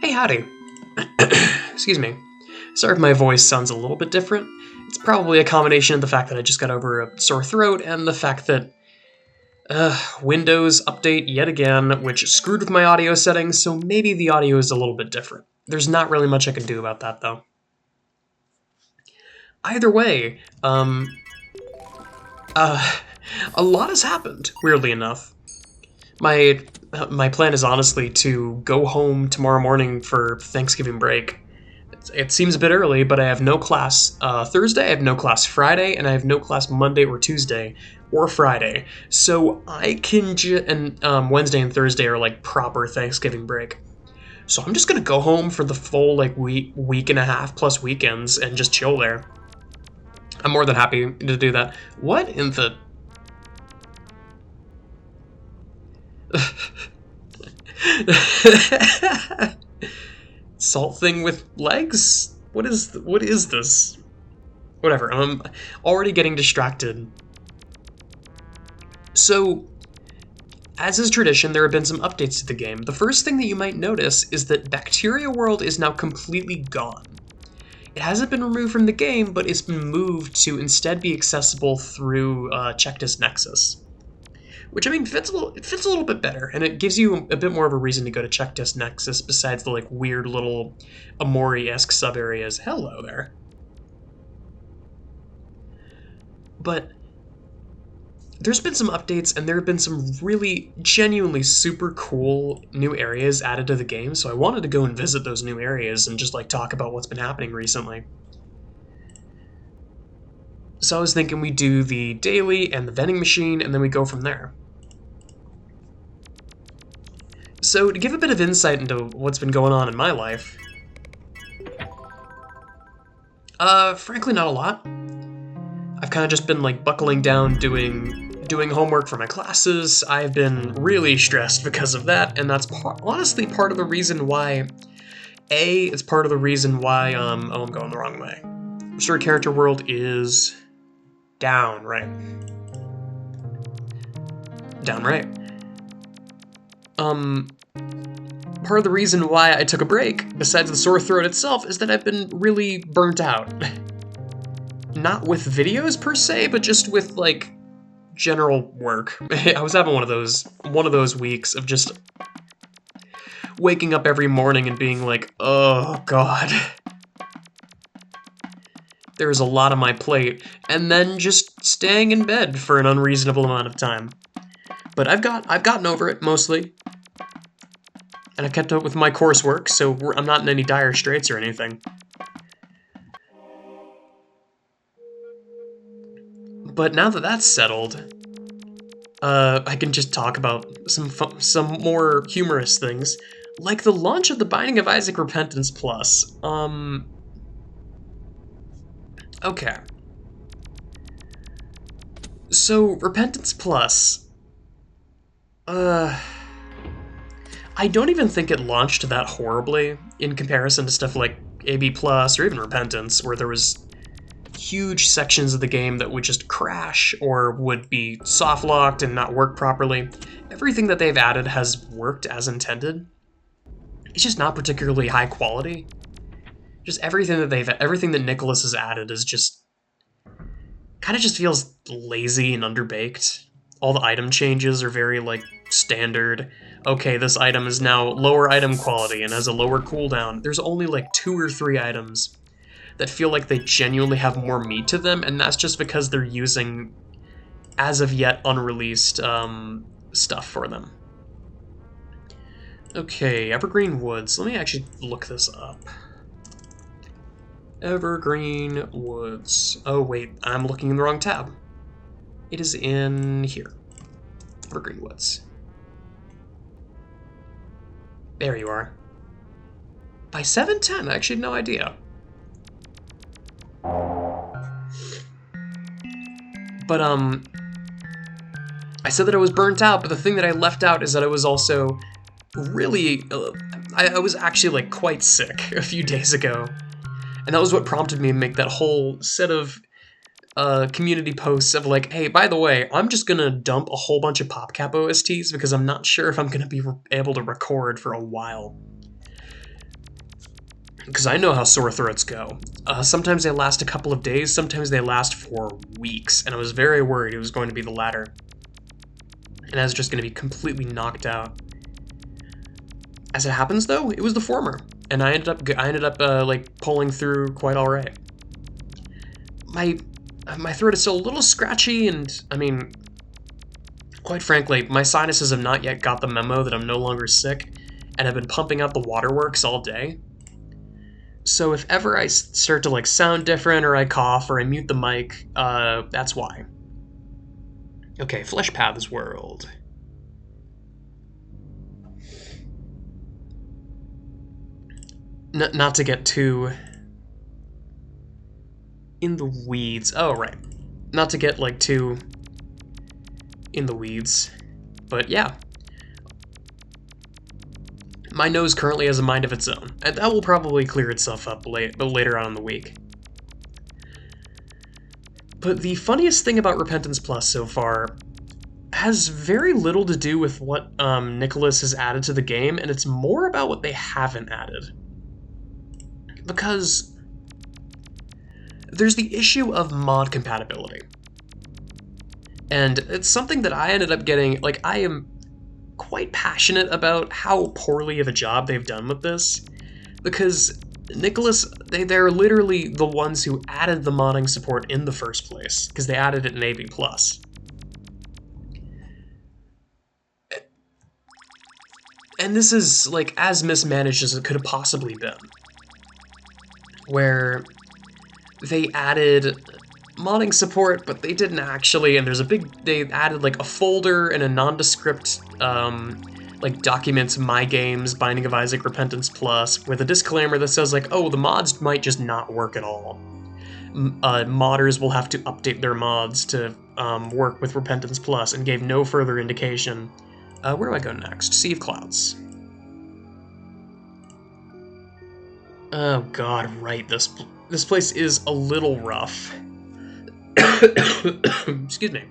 Hey, howdy. Excuse me. Sorry if my voice sounds a little bit different. It's probably a combination of the fact that I just got over a sore throat and the fact that Windows update yet again, which screwed with my audio settings, so maybe the audio is a little bit different. There's not really much I can do about that, though. Either way, a lot has happened, weirdly enough. My plan is honestly to go home tomorrow morning for Thanksgiving break. It seems a bit early, but I have no class Thursday, I have no class Friday, and I have no class Monday or Tuesday or Friday. So I can Wednesday and Thursday are like proper Thanksgiving break. So I'm just gonna go home for the full like week and a half plus weekends and just chill there. I'm more than happy to do that. What in the salt thing with legs? What is this? Whatever. I'm already getting distracted. So, as is tradition, there have been some updates to the game. The first thing that you might notice is that Bacteria World is now completely gone. It hasn't been removed from the game, but it's been moved to instead be accessible through Checklist Nexus. Which, I mean, it fits a little bit better, and it gives you a bit more of a reason to go to Checklist Nexus besides the, like, weird little Amori-esque sub-areas. Hello there. But there's been some updates, and there have been some really, genuinely super cool new areas added to the game, so I wanted to go and visit those new areas and just, like, talk about what's been happening recently. So I was thinking we do the daily and the vending machine, and then we go from there. So to give a bit of insight into what's been going on in my life, frankly not a lot. I've kind of just been like buckling down doing homework for my classes. I've been really stressed because of that, and that's honestly part of the reason why it's part of the reason why I'm going the wrong way. Sure, character world is down, right? Down, right. Part of the reason why I took a break, besides the sore throat itself, is that I've been really burnt out. Not with videos per se, but just with like general work. I was having one of those weeks of just waking up every morning and being like, oh god. There's a lot on my plate, and then just staying in bed for an unreasonable amount of time. But I've gotten over it mostly. And I've kept up with my coursework, so I'm not in any dire straits or anything. But now that that's settled, I can just talk about some more humorous things, like the launch of the Binding of Isaac Repentance Plus. Okay. So, Repentance Plus, I don't even think it launched that horribly in comparison to stuff like AB Plus or even Repentance, where there was huge sections of the game that would just crash or would be soft locked and not work properly. Everything that they've added has worked as intended. It's just not particularly high quality. Just everything that Nicholas has added is just kind of just feels lazy and underbaked. All the item changes are very like standard. Okay, this item is now lower item quality and has a lower cooldown. There's only like 2 or 3 items that feel like they genuinely have more meat to them, and that's just because they're using as of yet unreleased stuff for them. Okay, Evergreen Woods. Let me actually look this up. Evergreen Woods. Oh wait, I'm looking in the wrong tab. It is in here. Evergreen Woods. There you are. By 710, I actually had no idea. But, I said that I was burnt out, but the thing that I left out is that I was also really, I was actually, like, quite sick a few days ago. And that was what prompted me to make that whole set of community posts of like, hey, by the way, I'm just gonna dump a whole bunch of PopCap OSTs because I'm not sure if I'm gonna be able to record for a while. because I know how sore throats go. Sometimes they last a couple of days, sometimes they last for weeks, and I was very worried it was going to be the latter. And I was just going to be completely knocked out. As it happens, though, it was the former, and I ended up like pulling through quite all right. My throat is still a little scratchy, and I mean, quite frankly, my sinuses have not yet got the memo that I'm no longer sick, and I've been pumping out the waterworks all day. So if ever I start to like sound different, or I cough, or I mute the mic, that's why. Okay, Flesh Paths World. Not to get too in the weeds. Oh, right. Not to get like too in the weeds, but yeah. My nose currently has a mind of its own, and that will probably clear itself up later on in the week. But the funniest thing about Repentance Plus so far has very little to do with what Nicholas has added to the game, and it's more about what they haven't added. Because there's the issue of mod compatibility. And it's something that I ended up getting, like, I am quite passionate about how poorly of a job they've done with this, because Nicholas, they're literally the ones who added the modding support in the first place, because they added it in AB+. And this is, like, as mismanaged as it could have possibly been. Where they added modding support, but they didn't actually, and they added, like, a folder and a nondescript, like, documents, My Games, Binding of Isaac, Repentance Plus, with a disclaimer that says, like, oh, the mods might just not work at all. Modders will have to update their mods to work with Repentance Plus, and gave no further indication. Where do I go next? Sea of Clouds. Oh god, right, this place is a little rough. Excuse me.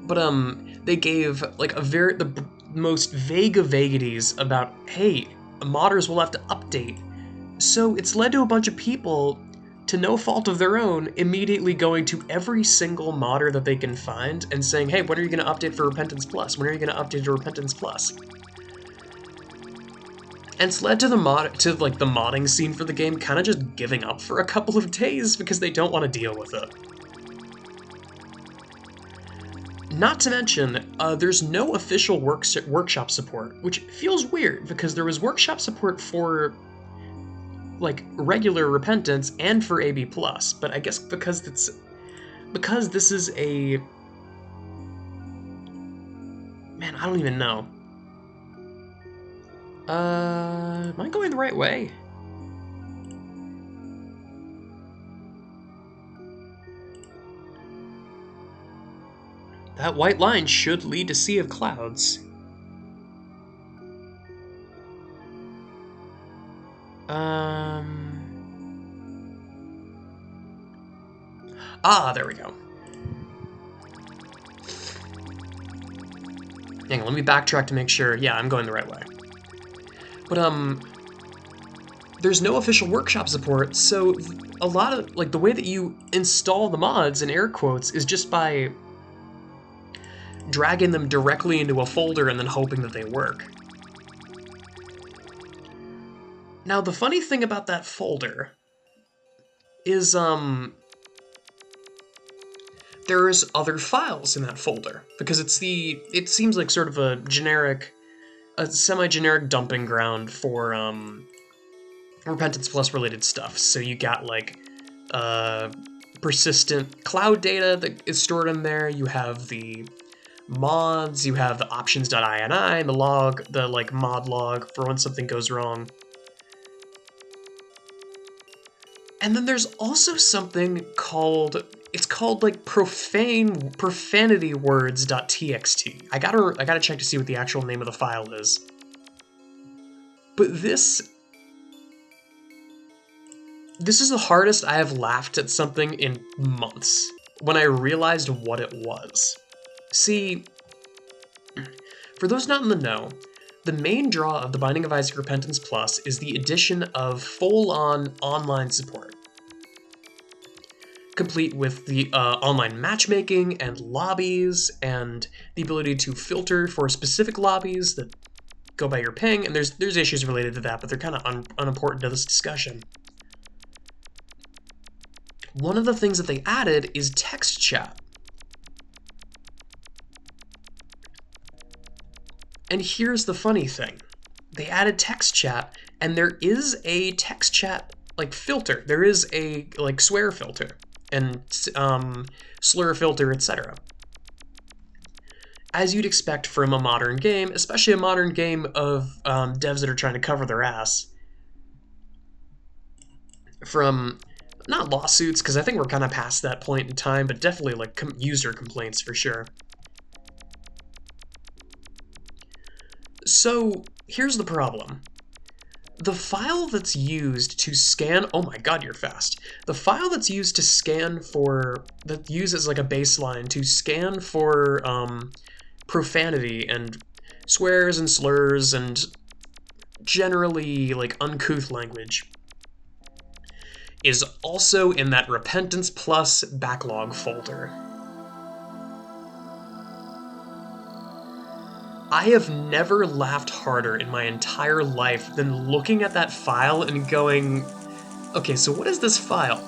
But they gave like the most vague of vaguities about, hey, modders will have to update. So it's led to a bunch of people, to no fault of their own, immediately going to every single modder that they can find and saying, hey, when are you going to update for Repentance Plus? When are you going to update to Repentance Plus? And it's led to the modding scene for the game kind of just giving up for a couple of days because they don't want to deal with it. Not to mention, there's no official workshop support, which feels weird because there was workshop support for like regular Repentance and for AB+, but I guess because this is a, man, I don't even know. Am I going the right way? That white line should lead to Sea of Clouds. There we go. Hang on, let me backtrack to make sure. Yeah, I'm going the right way. But, there's no official workshop support, so a lot of, like, the way that you install the mods, in air quotes, is just by dragging them directly into a folder and then hoping that they work. Now, the funny thing about that folder is, there's other files in that folder, because it seems like sort of a semi-generic dumping ground for, Repentance Plus related stuff. So you got, like, persistent cloud data that is stored in there, you have the mods, you have the options.ini, the log, the, like, mod log for when something goes wrong. And then there's also something called, it's called, like, profanitywords.txt. I gotta check to see what the actual name of the file is. But this is the hardest I have laughed at something in months, when I realized what it was. See, for those not in the know, The main draw of The Binding of Isaac Repentance Plus is the addition of full-on online support, complete with the online matchmaking and lobbies and the ability to filter for specific lobbies that go by your ping, and there's issues related to that, but they're kind of unimportant to this discussion. One of the things that they added is text chat. And here's the funny thing. They added text chat, and there is a text chat like filter. There is a like swear filter and slur filter, etc. As you'd expect from a modern game, especially a modern game of devs that are trying to cover their ass from not lawsuits, because I think we're kind of past that point in time, but definitely like user complaints for sure. So here's the problem. The file that's used to scan, oh my god, you're fast. The file that's used to scan for, that uses like a baseline to scan for profanity and swears and slurs and generally like uncouth language is also in that Repentance Plus backlog folder. I have never laughed harder in my entire life than looking at that file and going, okay, so what is this file?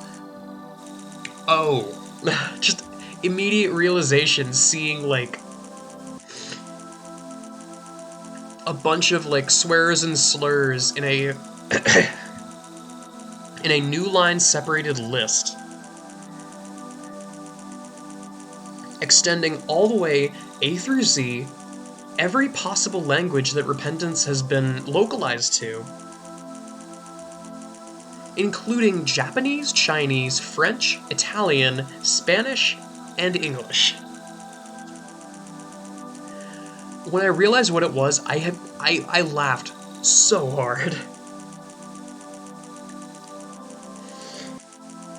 Oh, just immediate realization seeing like a bunch of like swears and slurs in a in a new line separated list, extending all the way A through Z, every possible language that Repentance has been localized to, including Japanese, Chinese, French, Italian, Spanish, and English. When I realized what it was, I laughed so hard.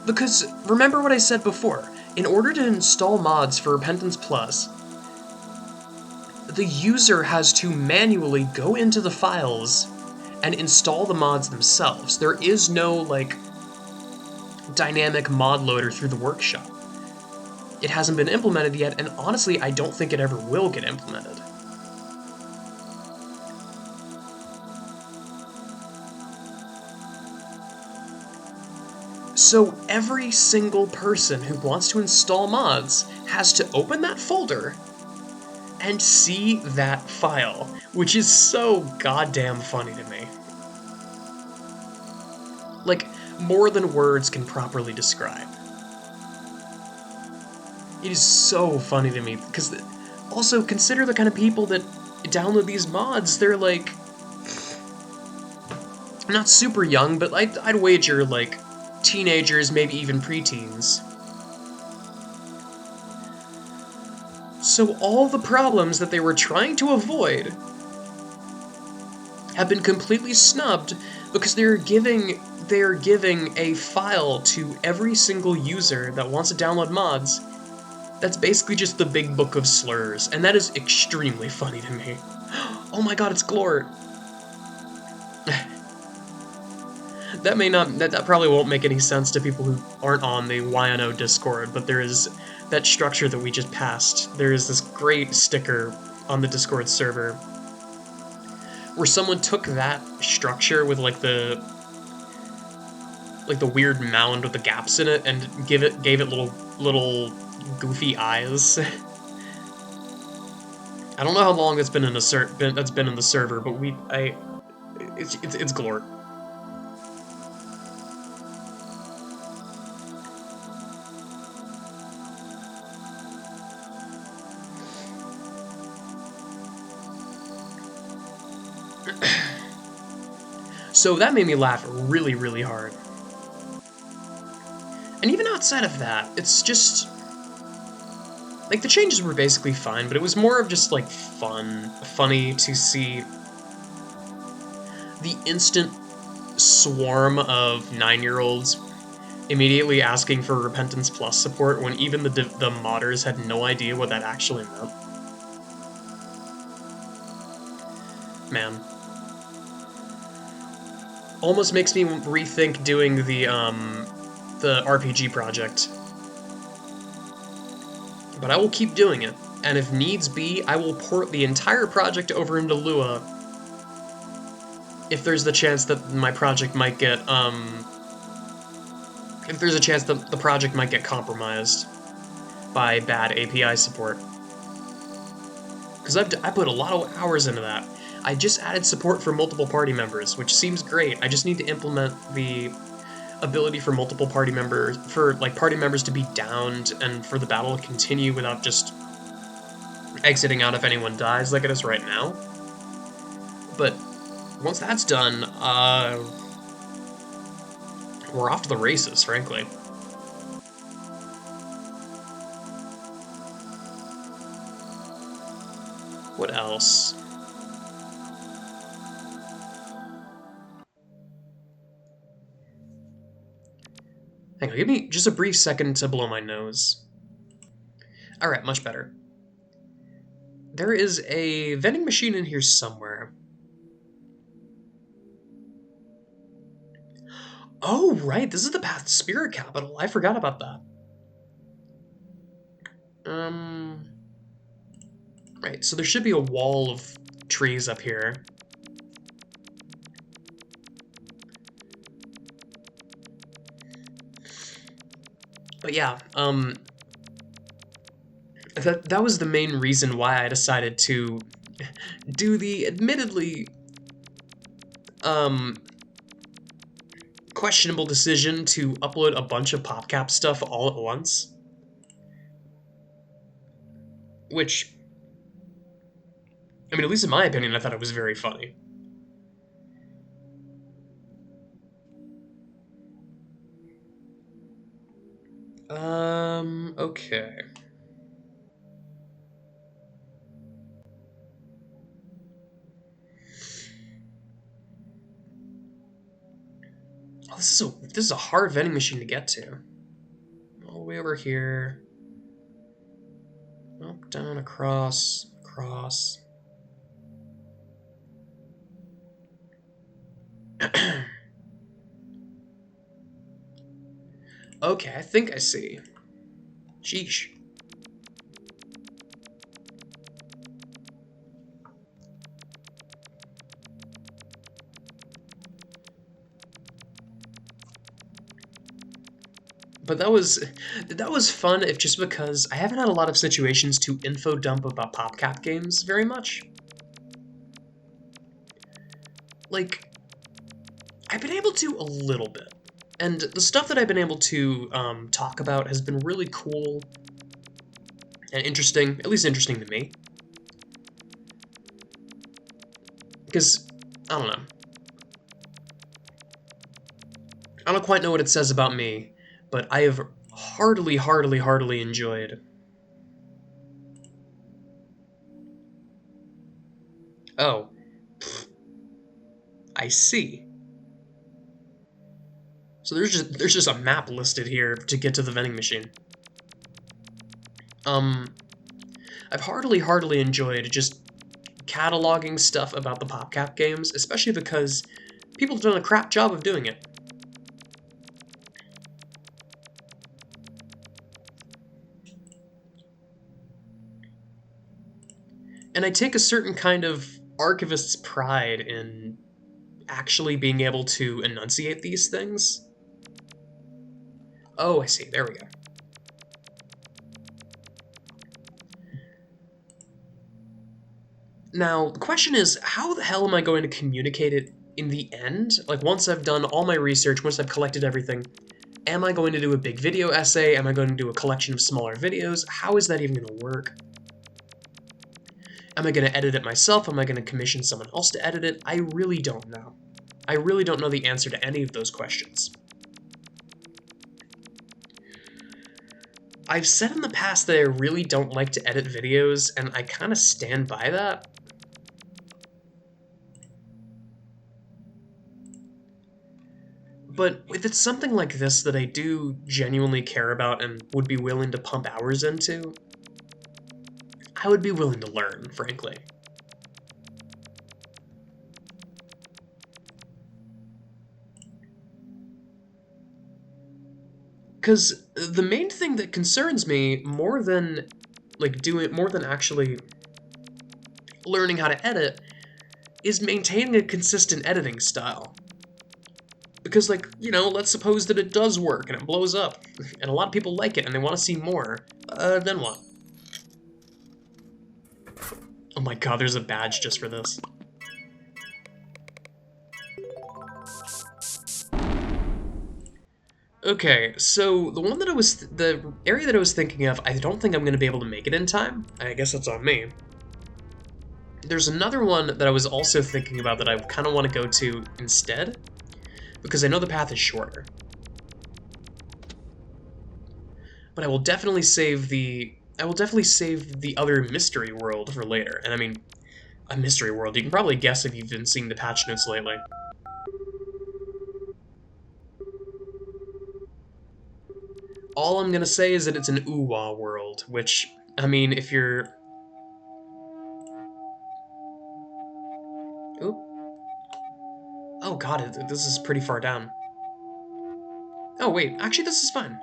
Because remember what I said before, in order to install mods for Repentance Plus, the user has to manually go into the files and install the mods themselves. There is no, like, dynamic mod loader through the workshop. It hasn't been implemented yet, and honestly, I don't think it ever will get implemented. So every single person who wants to install mods has to open that folder and see that file, which is so goddamn funny to me. Like, more than words can properly describe. It is so funny to me, because also consider the kind of people that download these mods. They're like, not super young, but I'd wager like teenagers, maybe even preteens. So all the problems that they were trying to avoid have been completely snubbed because they're giving a file to every single user that wants to download mods that's basically just the big book of slurs, and that is extremely funny to me. Oh my god, it's Glort! That probably won't make any sense to people who aren't on the YNO Discord, but there is that structure that we just passed. There is this great sticker on the Discord server where someone took that structure with like the weird mound with the gaps in it and gave it little goofy eyes. I don't know how long that's been in the server, but it's Glort. So that made me laugh really, really hard. And even outside of that, it's just like the changes were basically fine, but it was more of just like funny to see the instant swarm of 9-year-olds immediately asking for Repentance Plus support when even the modders had no idea what that actually meant. Man. Almost makes me rethink doing the RPG project. But I will keep doing it, and if needs be, I will port the entire project over into Lua if there's the chance that my project might get, if there's a chance that the project might get compromised by bad API support. Because I put a lot of hours into that. I just added support for multiple party members, which seems great. I just need to implement the ability for multiple party members, for like party members to be downed and for the battle to continue without just exiting out if anyone dies like it is right now. But once that's done, we're off to the races, frankly. What else? Hang on, give me just a brief second to blow my nose. Alright, much better. There is a vending machine in here somewhere. Oh, right, this is the Path to Spirit Capital. I forgot about that. Right, so there should be a wall of trees up here. But yeah, that was the main reason why I decided to do the admittedly questionable decision to upload a bunch of PopCap stuff all at once. Which, I mean, at least in my opinion, I thought it was very funny. Okay. Oh, this is a hard vending machine to get to. All the way over here. Up, down, across, across. Okay, I think I see. Sheesh. But that was fun, if just because I haven't had a lot of situations to info dump about PopCap games very much. Like, I've been able to a little bit. And the stuff that I've been able to talk about has been really cool and interesting, at least interesting to me. Because, I don't know. I don't quite know what it says about me, but I have heartily enjoyed. Oh. I see. So there's just a map listed here to get to the vending machine. I've heartily enjoyed just cataloging stuff about the PopCap games, especially because people have done a crap job of doing it. And I take a certain kind of archivist's pride in actually being able to enunciate these things. Oh, I see. There we go. Now, the question is, how the hell am I going to communicate it in the end? Like, once I've done all my research, once I've collected everything, am I going to do a big video essay? Am I going to do a collection of smaller videos? How is that even going to work? Am I going to edit it myself? Am I going to commission someone else to edit it? I really don't know. I really don't know the answer to any of those questions. I've said in the past that I really don't like to edit videos, and I kind of stand by that. But if it's something like this that I do genuinely care about and would be willing to pump hours into, I would be willing to learn, frankly. Because the main thing that concerns me more than actually learning how to edit is maintaining a consistent editing style. Because, like, you know, let's suppose that it does work and it blows up, and a lot of people like it and they want to see more. Then what? Oh my god, there's a badge just for this. Okay, so the area that I was thinking of, I don't think I'm going to be able to make it in time. I guess that's on me. There's another one that I was also thinking about that I kind of want to go to instead, because I know the path is shorter. But I will definitely save the other mystery world for later. And I mean, a mystery world, you can probably guess if you've been seeing the patch notes lately. All I'm gonna say is that it's an Uwa world, which, I mean, if you're... Oop. Oh god, this is pretty far down. Oh wait, actually this is fine.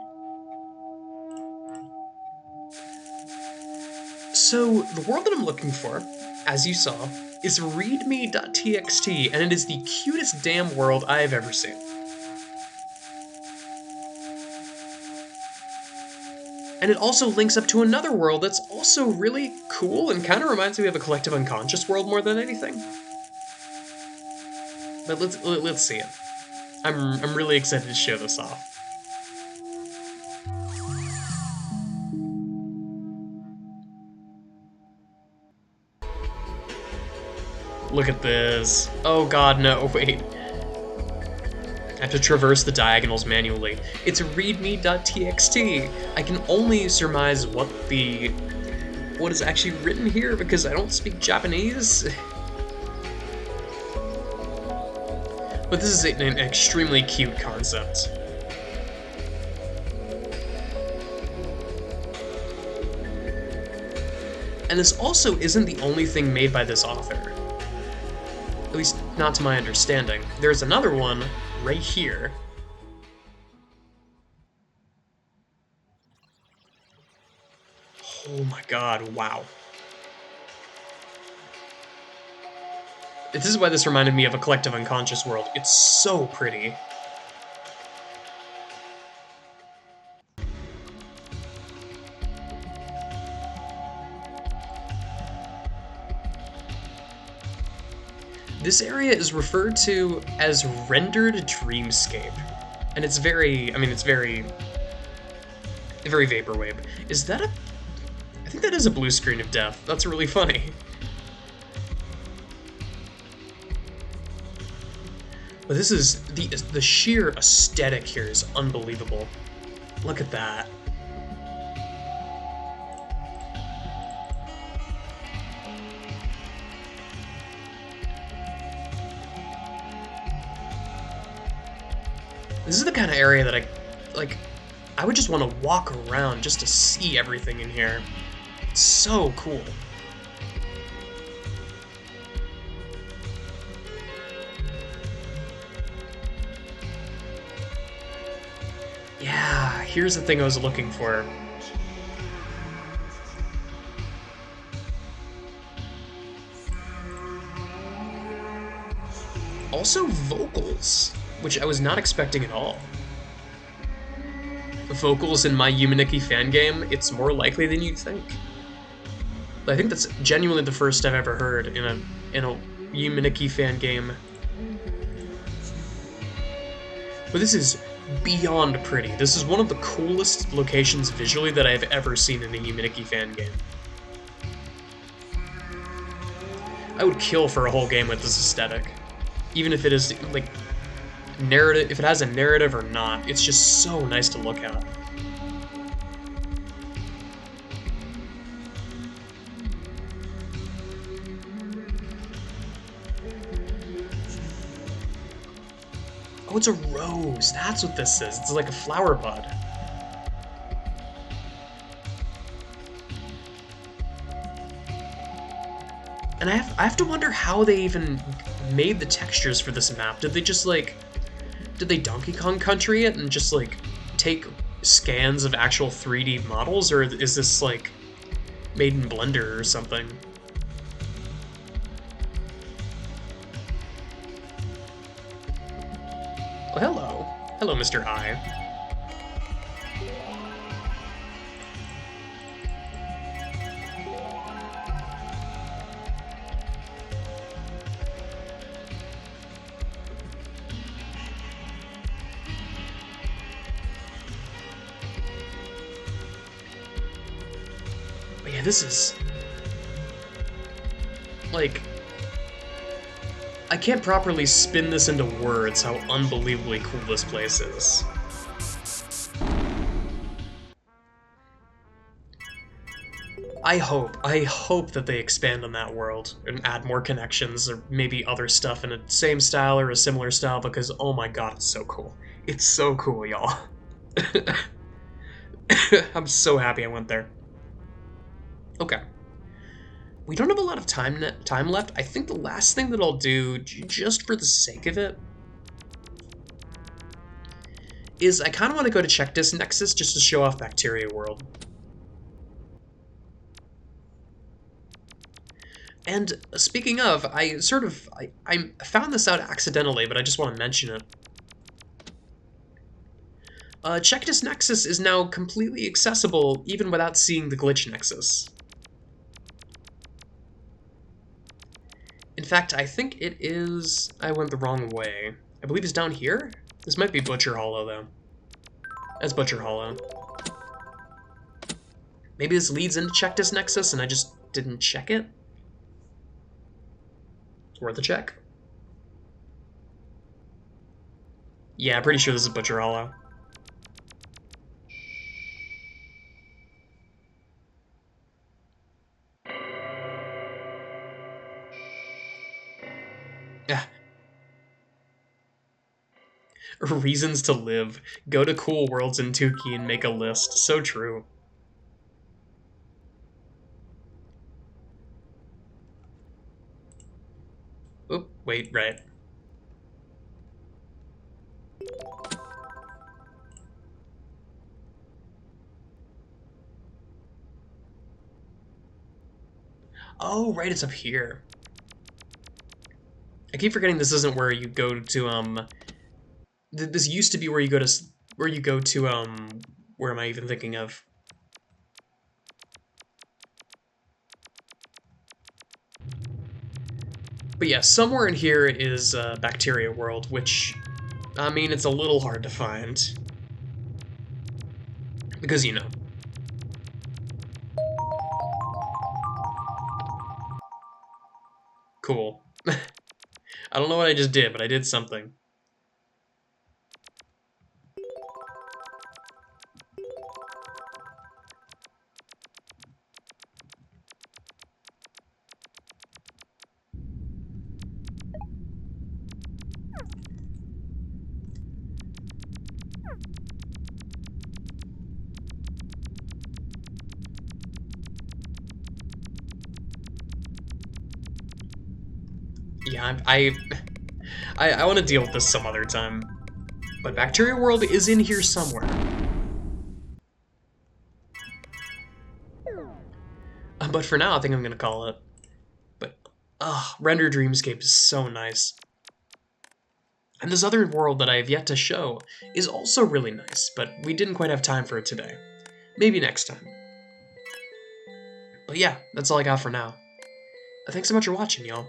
So, the world that I'm looking for, as you saw, is readme.txt, and it is the cutest damn world I have ever seen. And it also links up to another world that's also really cool and kind of reminds me of a collective unconscious world more than anything. But let's see it. I'm really excited to show this off. Look at this. Oh god, no, wait. I have to traverse the diagonals manually. It's readme.txt. I can only surmise what is actually written here because I don't speak Japanese. But this is an extremely cute concept. And this also isn't the only thing made by this author. At least, not to my understanding. There's another one right here. Oh my god, wow. This is why this reminded me of a collective unconscious world. It's so pretty. This area is referred to as rendered dreamscape, and it's very vaporwave. Is that a... I think that is a blue screen of death. That's really funny. But this is... the sheer aesthetic here is unbelievable. Look at that. This is the kind of area that I would just want to walk around just to see everything in here. It's so cool. Yeah, here's the thing I was looking for. Also vocals, which I was not expecting at all. Vocals in my Yumaniki fan game, it's more likely than you'd think. I think that's genuinely the first I've ever heard in a Yumaniki fan game. But this is beyond pretty. This is one of the coolest locations visually that I've ever seen in a Yumaniki fan game. I would kill for a whole game with this aesthetic. Even if it is, like, narrative, if it has a narrative or not, it's just so nice to look at. Oh, it's a rose. That's what this is. It's like a flower bud. And I have to wonder how they even made the textures for this map. Did they just, like... Did they Donkey Kong Country it and just, like, take scans of actual 3D models, or is this like made in Blender or something? Oh, hello. Hello, Mr. I. But yeah, this is... like... I can't properly spin this into words how unbelievably cool this place is. I hope that they expand on that world and add more connections or maybe other stuff in a same style or a similar style, because oh my god, it's so cool. It's so cool, y'all. I'm so happy I went there. Okay. We don't have a lot of time left. I think the last thing that I'll do, just for the sake of it, is I kind of want to go to Check This Nexus just to show off Bacteria World. And speaking of, I found this out accidentally, but I just want to mention it. Check This Nexus is now completely accessible even without seeing the Glitch Nexus. In fact, I think it is... I went the wrong way. I believe it's down here? This might be Butcher Hollow, though. That's Butcher Hollow. Maybe this leads into Check This Nexus and I just didn't check it? It's worth a check. Yeah, I'm pretty sure this is Butcher Hollow. Yeah. Reasons to live. Go to cool worlds in Tukey and make a list. So true. Oop, wait, right. Oh, right, it's up here. I keep forgetting this isn't where you go to, this used to be where you go to, where am I even thinking of? But yeah, somewhere in here is, Bacteria World, which, I mean, it's a little hard to find. Because, you know. Cool. I don't know what I just did, but I did something. Yeah, I want to deal with this some other time. But Bacteria World is in here somewhere. But for now, I think I'm going to call it. But, Render Dreamscape is so nice. And this other world that I have yet to show is also really nice, but we didn't quite have time for it today. Maybe next time. But yeah, that's all I got for now. Thanks so much for watching, y'all.